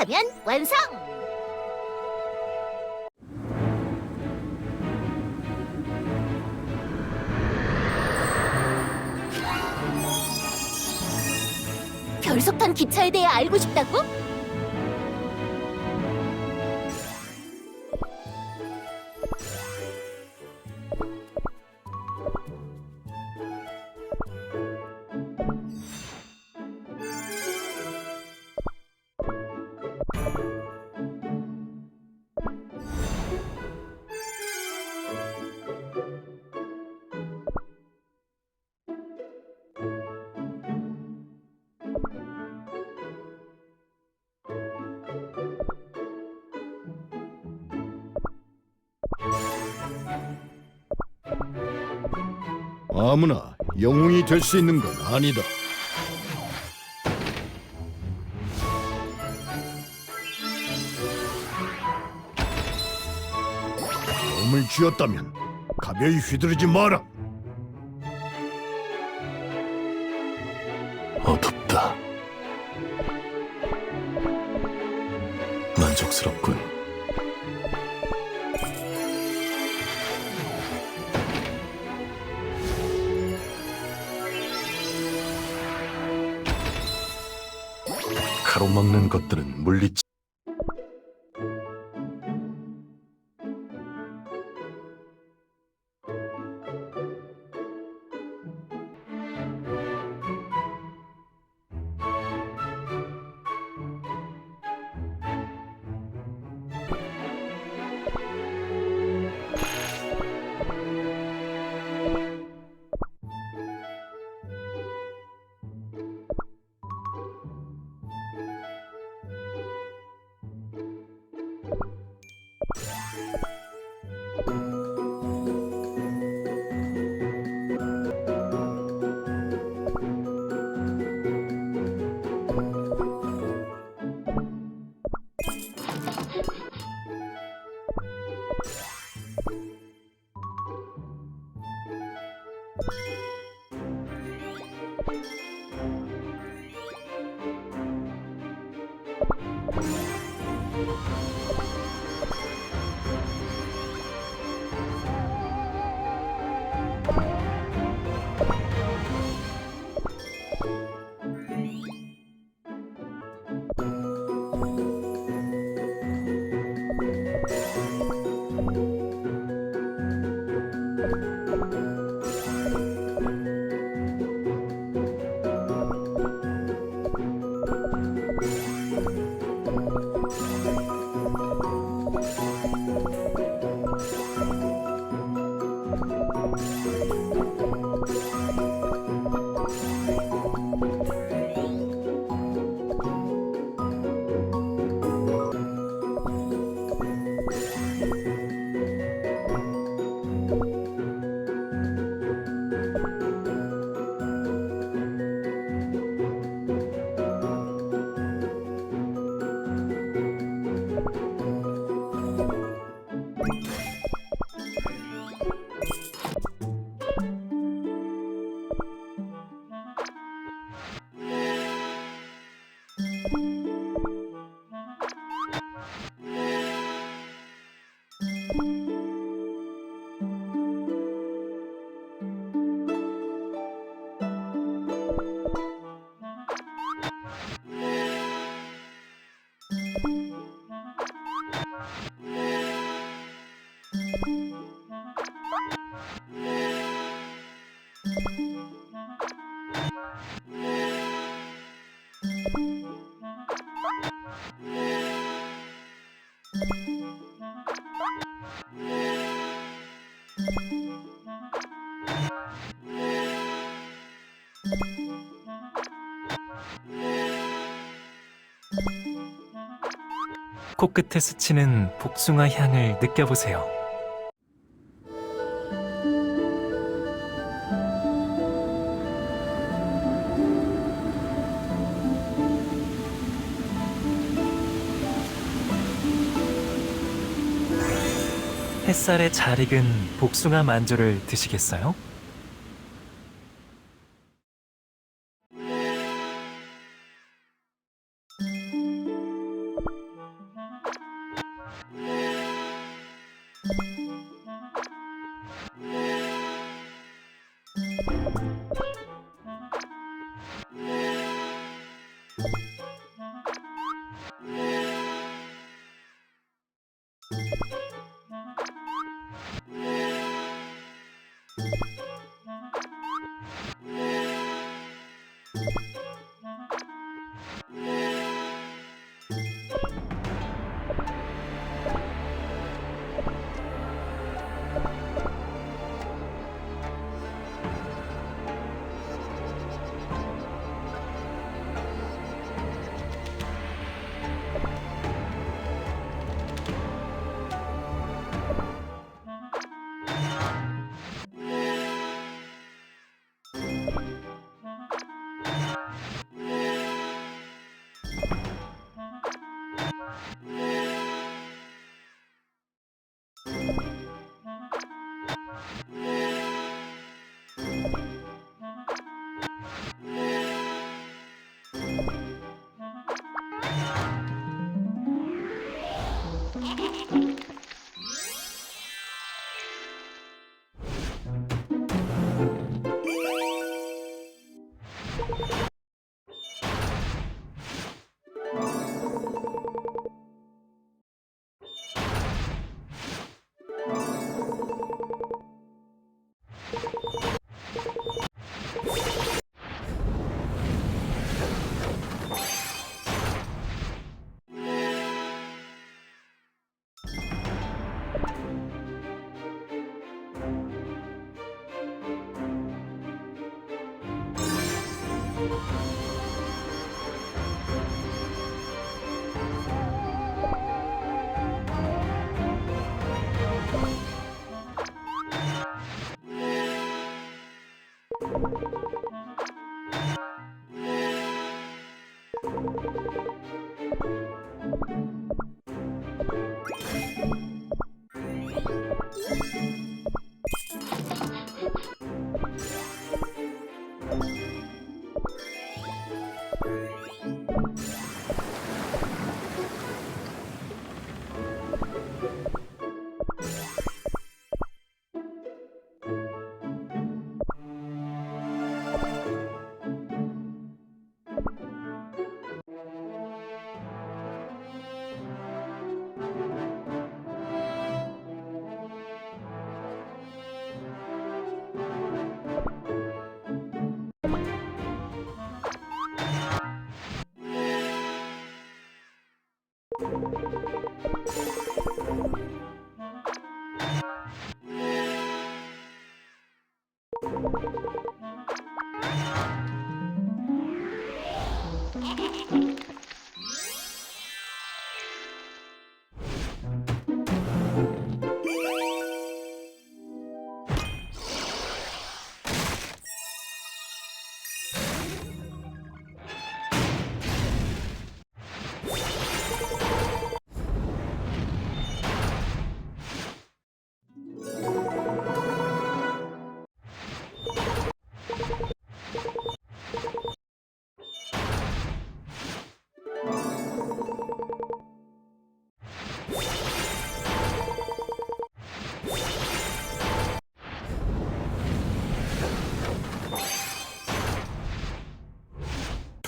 하면 완성! 별석탄 기차에 대해 알고 싶다고? 아무나 영웅이 될 수 있는 건 아니다. 몸을 쥐었다면 가벼이 휘두르지 마라. 어둡다. 만족스럽군. 가로막는 것들은 물리치. 코끝에 스치는 복숭아 향을 느껴보세요. 햇살에 잘 익은 복숭아 만조를 드시겠어요?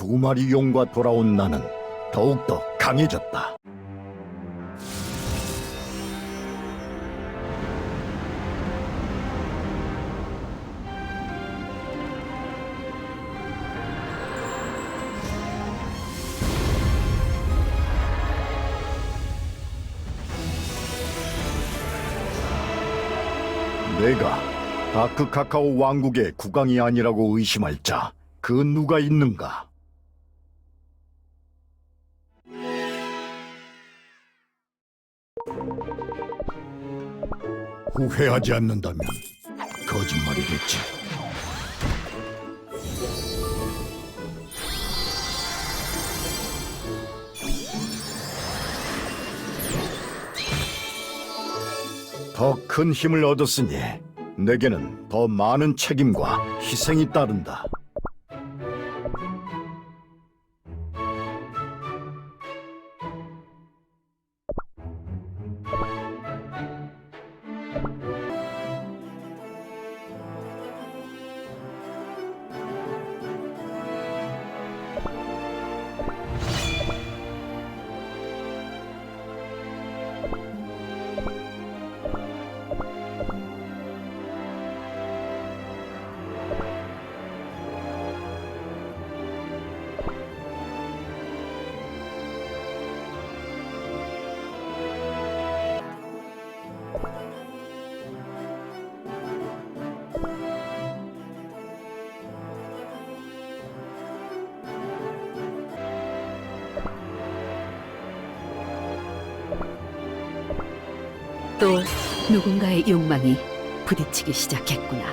두 마리 용과 돌아온 나는 더욱더 강해졌다. 내가 다크 카카오 왕국의 국왕이 아니라고 의심할 자, 그 누가 있는가? 후회하지 않는다면 거짓말이겠지. 더 큰 힘을 얻었으니 내게는 더 많은 책임과 희생이 따른다. 또 누군가의 욕망이 부딪히기 시작했구나.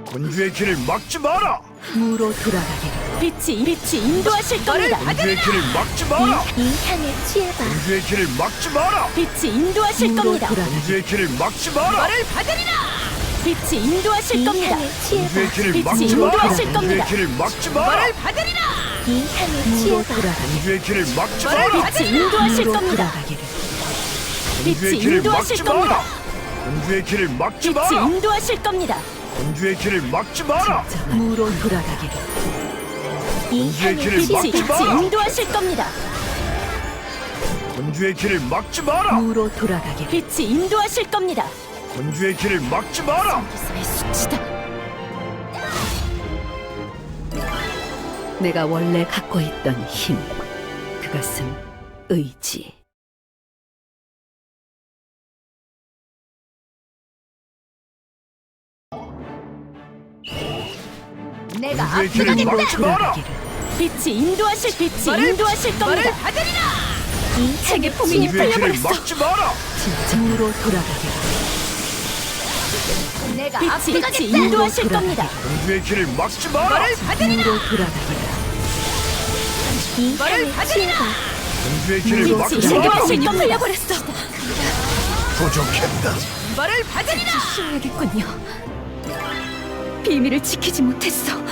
군주의 길을 막지 마라! 무로 돌아가기를. 빛이 인도하실 겁니다. 군주의 길을 막지 마라! 이 향을 취해봐. 군주의 길을 막지 마라! 빛이 인도하실 무로 겁니다. 돌아가기를. 군주의 길을 막지 마라! 빛이 인도하실 겁니다. 군주의 길을 빛이 막지 마라! 인도하실 군주의 겁니다. 길을 막지 마라! 이 향을 무로 취해봐. 돌아가기를. 군주의 길을 막지 마라! 빛이 인도하실 무로 겁니다. 돌아가기를. 군주의 빛이 길을 인도하실 막지 마라! 겁니다. 군주의 길을 막지 빛이 마라! 인도하실 겁니다. 군주의 길을 막지 마라! 무로 돌아가기를. 이 군주의 향을 길을 막지 빛이 마라! 인도하실 겁니다. 군주의 길을 막지 마라! 무로 돌아가기를. 빛이 인도하실 겁니다. 군주의 길을 막지 마라! 기사의 수치다. 내가 원래 갖고 있던 힘, 그것은 의지. 내가 공주의 길을 앞서가겠다. 막지 마라. 빛이 인도하실 겁니다. 이 책의 포민이 공주의 길을 풀려버렸어. 막지 마라. 진정으로 돌아가기를. 내가 빛이 앞서가겠다. 인도하실 겁니다. 공주의 길을 막지 마라. 진정으로 돌아가기를. 이 힘을 취해봐. 공주의 길을 막지 빛이 마라. 포민이 풀려버렸어. 부족했다. 쉬어야겠군요. 비밀을 지키지 못했어.